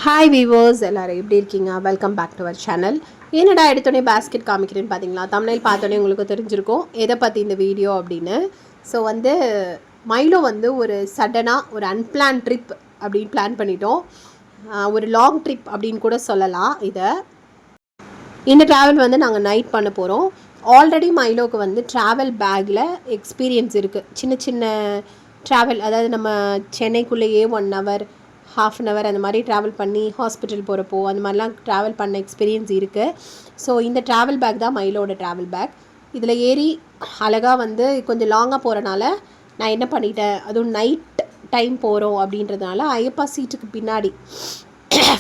Hi viewers எல்லோரும் எப்படி இருக்கீங்க? Welcome back to our channel. என்னடா எடுத்தோடனே பேஸ்கெட் காமிக்கிறேன்னு பார்த்தீங்களா? தமிழில் பார்த்தோன்னே உங்களுக்கு தெரிஞ்சிருக்கும் எதை பற்றி இந்த வீடியோ அப்படின்னு. ஸோ மைலோ ஒரு சடனாக ஒரு அன்பிளான் ட்ரிப் அப்படின்னு பிளான் பண்ணிட்டோம். ஒரு லாங் ட்ரிப் அப்படின்னு கூட சொல்லலாம் இதை. இந்த ட்ராவல் நாங்கள் நைட் பண்ண போகிறோம். ஆல்ரெடி மைலோவுக்கு ட்ராவல் பேக்கில் எக்ஸ்பீரியன்ஸ் இருக்குது. சின்ன சின்ன ட்ராவல், அதாவது நம்ம சென்னைக்குள்ளேயே 1 hour, ½ an hour அந்த மாதிரி ட்ராவல் பண்ணி ஹாஸ்பிட்டல் போகிறப்போ அந்த மாதிரிலாம் ட்ராவல் பண்ண எக்ஸ்பீரியன்ஸ் இருக்குது. ஸோ இந்த ட்ராவல் பேக் தான் மைலோட ட்ராவல் பேக். இதில் ஏறி அழகாக கொஞ்சம் லாங்காக போகிறனால நான் என்ன பண்ணிட்டேன், அதுவும் நைட் டைம் போகிறோம் அப்படின்றதுனால ஐயப்பா சீட்டுக்கு பின்னாடி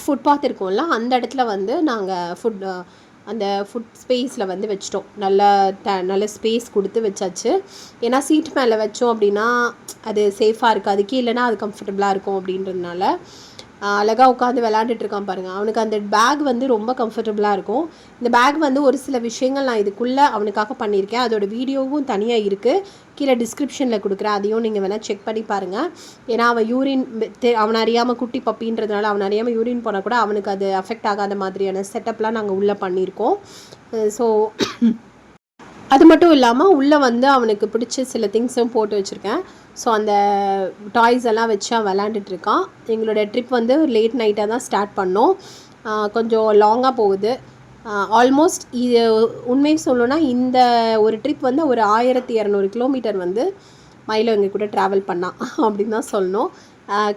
ஃபுட்பாத் இருக்கும்ல, அந்த இடத்துல நாங்கள் அந்த ஃபுட் ஸ்பேஸில் வச்சிட்டோம். நல்ல ஸ்பேஸ் கொடுத்து வச்சாச்சு. ஏன்னா சீட் மேலே வச்சோம் அப்படின்னா அது சேஃபாக இருக்காது, கீழேனா அது கம்ஃபர்டபுளாக இருக்கும் அப்படின்றதுனால அழகாக உட்காந்து விளாண்டுட்ருக்கான் பாருங்கள். அவனுக்கு அந்த பேக் ரொம்ப கம்ஃபர்டபுளாக இருக்கும். இந்த பேக் ஒரு சில விஷயங்கள் நான் இதுக்குள்ளே அவனுக்காக பண்ணியிருக்கேன். அதோடய வீடியோவும் தனியாக இருக்குது, கீழே டிஸ்கிரிப்ஷனில் கொடுக்குறேன். அதையும் நீங்கள் வேணால் செக் பண்ணி பாருங்கள். ஏன்னா அவன் யூரின் அவனை அறியாமல் குட்டி பப்பின்றதுனால அவனை அறியாமல் யூரின் போனால் கூட அவனுக்கு அது அஃபெக்ட் ஆகாத மாதிரியான செட்டப்லாம் நாங்கள் உள்ளே பண்ணியிருக்கோம். ஸோ அது மட்டும் இல்லாமல் உள்ளே அவனுக்கு பிடிச்ச சில திங்ஸும் போட்டு வச்சுருக்கேன். ஸோ அந்த டாய்ஸ் எல்லாம் வச்சு அவன் விளாண்டுட்ருக்கான். எங்களோட ட்ரிப் லேட் நைட்டாக தான் ஸ்டார்ட் பண்ணோம். கொஞ்சம் லாங்காக போகுது. ஆல்மோஸ்ட் இது உண்மையை சொல்லணுன்னா இந்த ஒரு ட்ரிப் ஒரு 1200 கிலோமீட்டர் மைலோ எங்கள் கூட ட்ராவல் பண்ணான் அப்படின்னு தான் சொல்லணும்.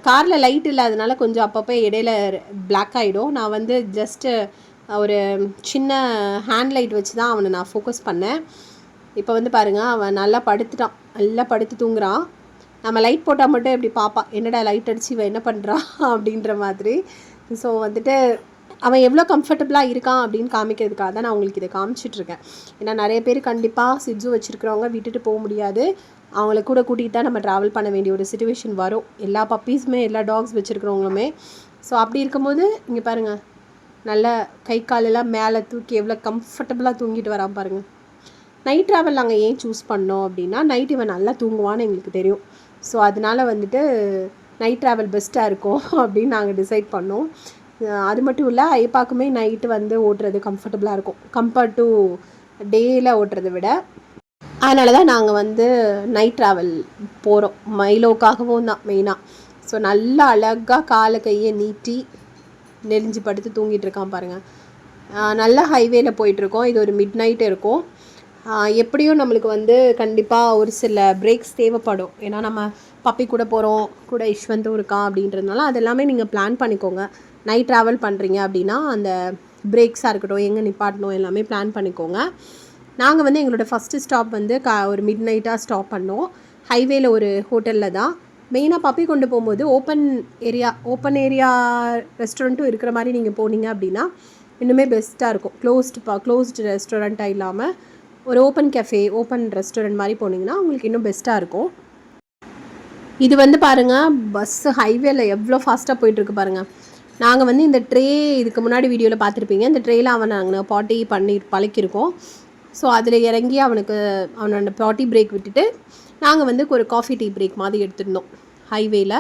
காரில் லைட் இல்லாதனால கொஞ்சம் அப்பப்போ இடையில பிளாக் ஆகிடும். நான் ஜஸ்ட்டு ஒரு சின்ன ஹேண்ட் லைட் வச்சு தான் அவனை நான் ஃபோக்கஸ் பண்ணேன். இப்போ பாருங்கள், அவன் நல்லா படுத்துட்டான், நல்லா படுத்து தூங்குறான். நம்ம லைட் போட்டால் மட்டும் எப்படி பார்ப்பான், என்னடா லைட் அடித்து இவன் என்ன பண்ணுறான் அப்படின்ற மாதிரி. ஸோ அவன் எவ்வளோ கம்ஃபர்டபுளாக இருக்கான் அப்படின்னு காமிக்கிறதுக்காக தான் நான் உங்களுக்கு இதை காமிச்சிட்ருக்கேன். ஏன்னா நிறைய பேர் கண்டிப்பாக சிட்ஸு வச்சுருக்கிறவங்க விட்டுட்டு போக முடியாது. அவங்கள கூட கூட்டிகிட்டு தான் நம்ம ட்ராவல் பண்ண வேண்டிய ஒரு சிச்சுவேஷன் வரும், எல்லா பப்பீஸுமே, எல்லா டாக்ஸ் வச்சுருக்கிறவங்களுமே. ஸோ அப்படி இருக்கும்போது இங்கே பாருங்கள், நல்லா கை காலெல்லாம் மேலே தூக்கி எவ்வளோ கம்ஃபர்டபுளாக தூங்கிட்டு வரான் பாருங்கள். நைட் ட்ராவல் நாங்கள் ஏன் சூஸ் பண்ணோம் அப்படின்னா, நைட் இவன் நல்லா தூங்குவான்னு எங்களுக்கு தெரியும். ஸோ அதனால் நைட் ட்ராவல் பெஸ்ட்டாக இருக்கும் அப்படின்னு நாங்கள் டிசைட் பண்ணோம். அது மட்டும் இல்லை, ஐப்பாக்குமே நைட்டு ஓட்டுறது கம்ஃபர்டபுளாக இருக்கும் கம்பேர்ட் டு டேயில் ஓட்டுறதை விட. அதனால தான் நாங்கள் நைட் ட்ராவல் போகிறோம், மைலோக்காகவும் தான் மெயினாக. ஸோ நல்லா அழகாக காலை கையை நீட்டி நெளிஞ்சு படுத்து தூங்கிட்டு இருக்கான் பாருங்கள். நல்லா ஹைவேல போயிட்டுருக்கோம். இது ஒரு மிட் நைட் இருக்கும். எப்படியும் நம்மளுக்கு கண்டிப்பாக ஒரு சில பிரேக்ஸ் தேவைப்படும். ஏன்னா நம்ம பப்பி கூட போகிறோம், கூட யஷ்வந்தும் இருக்கான் அப்படின்றதுனால அதெல்லாமே நீங்கள் பிளான் பண்ணிக்கோங்க. நைட் ட்ராவல் பண்ணுறீங்க அப்படின்னா அந்த பிரேக்ஸாக இருக்கட்டும், எங்கே நிப்பாட்டணும், எல்லாமே பிளான் பண்ணிக்கோங்க. நாங்கள் எங்களோட ஃபஸ்ட்டு ஸ்டாப் ஒரு மிட் நைட்டாக ஸ்டாப் பண்ணோம். ஹைவேல ஒரு ஹோட்டலில் தான். மெயினாக பப்பி கொண்டு போகும்போது ஓப்பன் ஏரியா ரெஸ்டாரண்ட்டும் இருக்கிற மாதிரி நீங்கள் போனீங்க அப்படின்னா இன்னுமே பெஸ்ட்டாக இருக்கும். க்ளோஸ்டு ரெஸ்டாரண்ட்டாக இல்லாமல் ஒரு ஓப்பன் கெஃபே, ஓப்பன் ரெஸ்டாரண்ட் மாதிரி போனீங்கன்னா உங்களுக்கு இன்னும் பெஸ்ட்டாக இருக்கும். இது பாருங்கள், பஸ்ஸு ஹைவேல எவ்வளோ ஃபாஸ்ட்டாக போயிட்டுருக்கு பாருங்கள். நாங்கள் இந்த ட்ரே இதுக்கு முன்னாடி வீடியோவில் பார்த்துருப்பீங்க. இந்த ட்ரேயில் நாங்கள் பாட்டி பண்ணி பழக்கியிருக்கோம். ஸோ அதில் இறங்கி அவனோட பாட்டி பிரேக் விட்டுட்டு நாங்கள் ஒரு காஃபி டீ பிரேக் மாதிரி எடுத்துருந்தோம் ஹைவேல.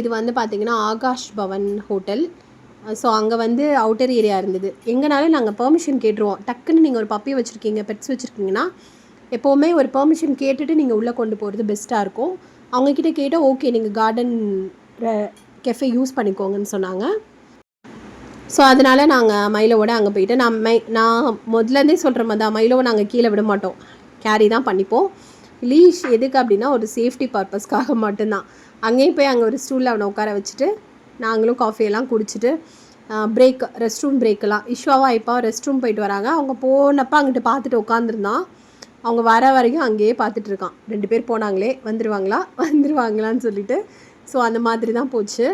இது பார்த்திங்கன்னா ஆகாஷ் பவன் ஹோட்டல். ஸோ அங்கே அவுட்டர் ஏரியா இருந்தது. எங்கனாலும் நாங்கள் பெர்மிஷன் கேட்டுருவோம். டக்குன்னு நீங்கள் ஒரு பப்பி வச்சுருக்கீங்க, பெட்ஸ் வச்சுருக்கீங்கன்னா எப்போவுமே ஒரு பெர்மிஷன் கேட்டுட்டு நீங்கள் உள்ளே கொண்டு போகிறது பெஸ்ட்டாக இருக்கும். அவங்கக்கிட்ட கேட்டால் ஓகே நீங்கள் கார்டன் கெஃபே யூஸ் பண்ணிக்கோங்கன்னு சொன்னாங்க. ஸோ அதனால் நாங்கள் மைலோவோட அங்கே போயிட்டு நான் முதலேருந்தே சொல்கிற மாதிரி தான், மைலோவை நாங்கள் கீழே விட மாட்டோம், கேரி தான் பண்ணிப்போம். லீஷ் எதுக்கு அப்படின்னா ஒரு சேஃப்டி பர்பஸ்க்காக மட்டும்தான். அங்கேயும் போய் அங்கே ஒரு ஸ்டூலில் அவனை உட்கார வச்சுட்டு நாங்களும் காஃபியெல்லாம் குடிச்சிட்டு ரெஸ்ட் ரூம் பிரேக்கெல்லாம் இஷ்வாவாக இப்போ ரெஸ்ட் ரூம் போயிட்டு வராங்க. அவங்க போனப்போ அங்கிட்டு பார்த்துட்டு உட்காந்துருந்தான். அவங்க வர வரைக்கும் அங்கேயே பார்த்துட்ருக்கான். 2 பேர் போனாங்களே, வந்துருவாங்களான்னு சொல்லிட்டு. ஸோ அந்த மாதிரி தான் போச்சு.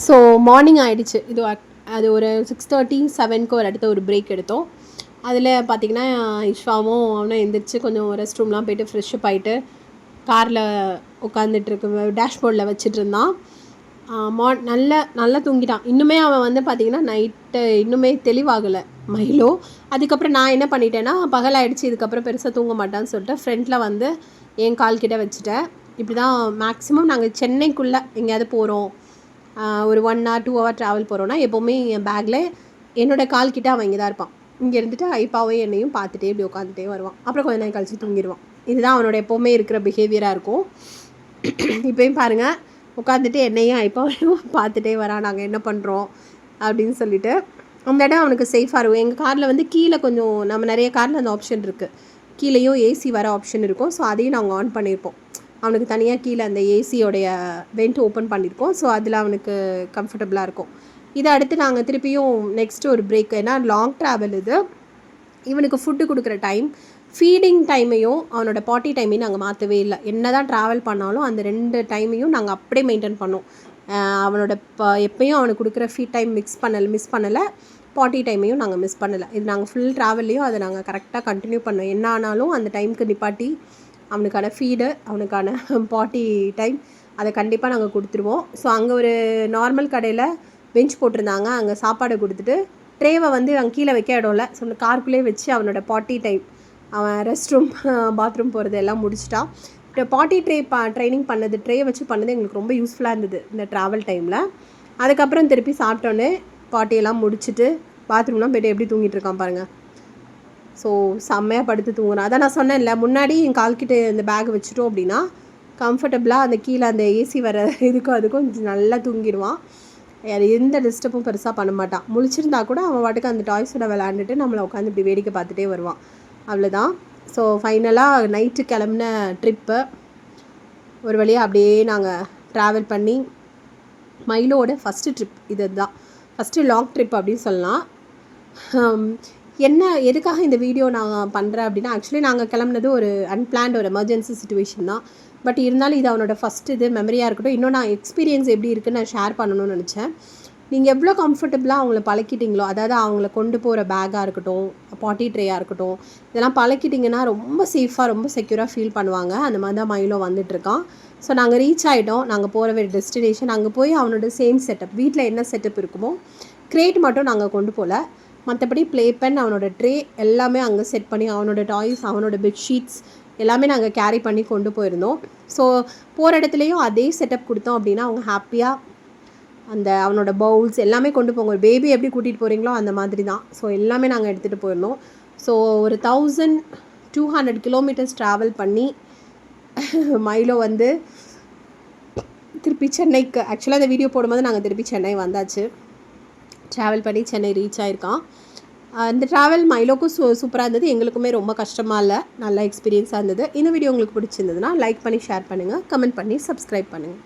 ஸோ மார்னிங் ஆகிடுச்சு. அது ஒரு 6:30, 7க்கு ஒரு இடத்த ஒரு பிரேக் எடுத்தோம். அதில் பார்த்திங்கன்னா இஷ்வாவும் அவனும் எந்திரிச்சு கொஞ்சம் ரெஸ்ட் ரூம்லாம் போய்ட்டு ஃப்ரெஷ்ஷப் ஆகிட்டு காரில் உட்காந்துட்ருக்கு டேஷ்போர்டில் வச்சுட்டு இருந்தான். நல்லா தூங்கிட்டான். இன்னுமே அவன் பார்த்திங்கன்னா நைட்டு இன்னுமே தெளிவாகலை மைலோ. அதுக்கப்புறம் நான் என்ன பண்ணிட்டேன்னா, பகலாகிடுச்சு, இதுக்கப்புறம் பெருசாக தூங்க மாட்டான்னு சொல்லிட்டு ஃப்ரண்ட்டில் என் கால்கிட்ட வச்சுட்டேன். இப்படி தான் மேக்ஸிமம் நாங்கள் சென்னைக்குள்ளே எங்கேயாவது போகிறோம் ஒரு 1 hour 2 hour ட்ராவல் போகிறோன்னா எப்போவுமே என் பேக்கில் என்னோடய கால் கிட்ட அவன் இங்கே தான் இருப்பான். இங்கே இருந்துட்டு ஐப்பாவையும் என்னையும் பார்த்துட்டே இப்படி உட்காந்துட்டே வருவான். அப்புறம் கொஞ்சம் நேரம் கழிச்சு தூங்கிடுவான். இதுதான் அவனோட எப்போவுமே இருக்கிற பிஹேவியராக இருக்கும். இப்போயும் பாருங்கள், உட்காந்துட்டு என்னையும் ஐப்பாவையும் பார்த்துட்டே வரான், நாங்கள் என்ன பண்ணுறோம் அப்படின்னு சொல்லிட்டு. அந்த இடம் அவனுக்கு சேஃபாக இருக்கும். எங்கள் காரில் வந்து கீழே கொஞ்சம் நம்ம நிறைய காரில் அந்த ஆப்ஷன் இருக்குது, கீழேயும் ஏசி வர ஆப்ஷன் இருக்கும். ஸோ அதையும் நாங்கள் ஆன் பண்ணியிருப்போம். அவனுக்கு தனியாக கீழே அந்த ஏசியோடைய வெண்ட் ஓப்பன் பண்ணியிருக்கோம். ஸோ அதில் அவனுக்கு கம்ஃபர்டபுளாக இருக்கும். இதை அடுத்து நாங்கள் திருப்பியும் நெக்ஸ்ட்டு ஒரு பிரேக், ஏன்னா லாங் ட்ராவல் இது. இவனுக்கு ஃபுட்டு கொடுக்குற டைம், ஃபீடிங் டைமையும் அவனோட பாட்டி டைமையும் நாங்கள் மாற்றவே இல்லை. என்ன தான் ட்ராவல் பண்ணாலும் அந்த 2 டைமையும் நாங்கள் அப்படியே மெயின்டைன் பண்ணோம். அவனோட எப்பயும் அவனுக்கு கொடுக்குற ஃபீட் டைம் மிஸ் பண்ணலை, பாட்டி டைமையும் நாங்கள் மிஸ் பண்ணலை. இது நாங்கள் ஃபுல் ட்ராவல்லையும் அதை நாங்கள் கரெக்டாக கண்டினியூ பண்ணோம். என்ன ஆனாலும் அந்த டைமுக்கு நிப்பாட்டி அவனுக்கான ஃபீடு, அவனுக்கான பாட்டி டைம் அதை கண்டிப்பாக நாங்கள் கொடுத்துருவோம். ஸோ அங்கே ஒரு நார்மல் கடையில் பெஞ்ச் போட்டிருந்தாங்க, அங்கே சாப்பாடை கொடுத்துட்டு ட்ரேவை வந்து அங்கே கீழே வைக்க இடம் இல்லை. ஸோ காருக்குள்ளே வச்சு அவனோட பாட்டி டைம், அவன் ரெஸ்ட் ரூம் பாத்ரூம் போகிறது எல்லாம் முடிச்சிட்டான். பாட்டி ட்ரைனிங் பண்ணது, ட்ரே வச்சு பண்ணது எங்களுக்கு ரொம்ப யூஸ்ஃபுல்லாக இருந்தது இந்த ட்ராவல் டைமில். அதுக்கப்புறம் திருப்பி சாப்பிட்டோன்னே பாட்டியெல்லாம் முடிச்சுட்டு பாத்ரூம்லாம் போய்ட்டு எப்படி தூங்கிட்டு இருக்கான் பாருங்கள். ஸோ செம்மையாக படுத்து தூங்குறான். அதான் நான் சொன்னேன்ல, முன்னாடி என் கால்கிட்ட இந்த பேக் வச்சுட்டோம் அப்படின்னா கம்ஃபர்டபுளாக அந்த கீழே அந்த ஏசி வர அதுக்கும் நல்லா தூங்கிடுவான். அது எந்த டிஸ்டர்பும் பெருசாக பண்ண மாட்டான். முழிச்சிருந்தா கூட அவன் வாட்டுக்கு அந்த டாய்ஸோட விளையாண்டுட்டு நம்மளை உட்காந்து இப்படி வேடிக்கை பார்த்துட்டே வருவான். அவ்வளோதான். ஸோ ஃபைனலாக நைட்டு கிளம்புன ட்ரிப்பு ஒரு வழியாக அப்படியே நாங்கள் ட்ராவல் பண்ணி மைலோட ஃபஸ்ட்டு ட்ரிப் இது தான், ஃபஸ்ட்டு லாங் ட்ரிப் அப்படின்னு சொல்லலாம். எதுக்காக இந்த வீடியோ நான் பண்ணுறேன் அப்படின்னா, ஆக்சுவலி நாங்கள் கிளம்புனது ஒரு அன்பிளான்ட் ஒரு எமர்ஜென்சி சுச்சுவேஷன் தான். பட் இருந்தாலும் இது அவனோட ஃபஸ்ட்டு இது மெமரியாக இருக்கட்டும். இன்னும் நான் எக்ஸ்பீரியன்ஸ் எப்படி இருக்குன்னு நான் ஷேர் பண்ணணும்னு நினச்சேன். நீங்கள் எவ்வளோ கம்ஃபர்டபுளாக அவங்கள பழக்கிட்டீங்களோ, அதாவது அவங்கள கொண்டு போகிற பேக்காக இருக்கட்டும், பாட்டி ட்ரேயாக இருக்கட்டும், இதெல்லாம் பழக்கிட்டிங்கன்னா ரொம்ப சேஃபாக ரொம்ப செக்யூராக ஃபீல் பண்ணுவாங்க. அந்த மாதிரி தான் மைலோ வந்துட்டுருக்கான். ஸோ நாங்கள் ரீச் ஆகிட்டோம். நாங்கள் போகிற வேறு டெஸ்டினேஷன். அங்கே போய் அவனோட சேம் செட்டப், வீட்டில் என்ன செட்டப் இருக்குமோ க்ரேட் மட்டும் நாங்கள் கொண்டு போகல, மற்றபடி ப்ளே பென், அவனோட ட்ரே எல்லாமே அங்கே செட் பண்ணி, அவனோட டாய்ஸ், அவனோட பெட்ஷீட்ஸ் எல்லாமே நாங்கள் கேரி பண்ணி கொண்டு போயிருந்தோம். ஸோ போகிற இடத்துலையும் அதே செட்டப் கொடுத்தோம் அப்படின்னா அவங்க ஹாப்பியாக அந்த அவனோட பவுல்ஸ் எல்லாமே கொண்டு போங்க. ஒரு பேபி எப்படி கூட்டிகிட்டு போகிறீங்களோ அந்த மாதிரி தான். ஸோ எல்லாமே நாங்கள் எடுத்துகிட்டு போயிருந்தோம். ஸோ ஒரு 1200 கிலோமீட்டர்ஸ் ட்ராவல் பண்ணி மைலோ வந்து திருப்பி சென்னைக்கு, ஆக்சுவலாக அந்த வீடியோ போடும்போது நாங்கள் திருப்பி சென்னை வந்தாச்சு. ட்ராவல் பண்ணி சென்னை ரீச் ஆகிருக்கான். இந்த ட்ராவல் மைலோக்கும் சூப்பராக இருந்தது, எங்களுக்குமே ரொம்ப கஷ்டமாக இல்லை, நல்ல எக்ஸ்பீரியன்ஸாக இருந்தது. இந்த வீடியோ உங்களுக்கு பிடிச்சிருந்ததுன்னா லைக் பண்ணி ஷேர் பண்ணுங்கள், கமெண்ட் பண்ணி சப்ஸ்கிரைப் பண்ணுங்கள்.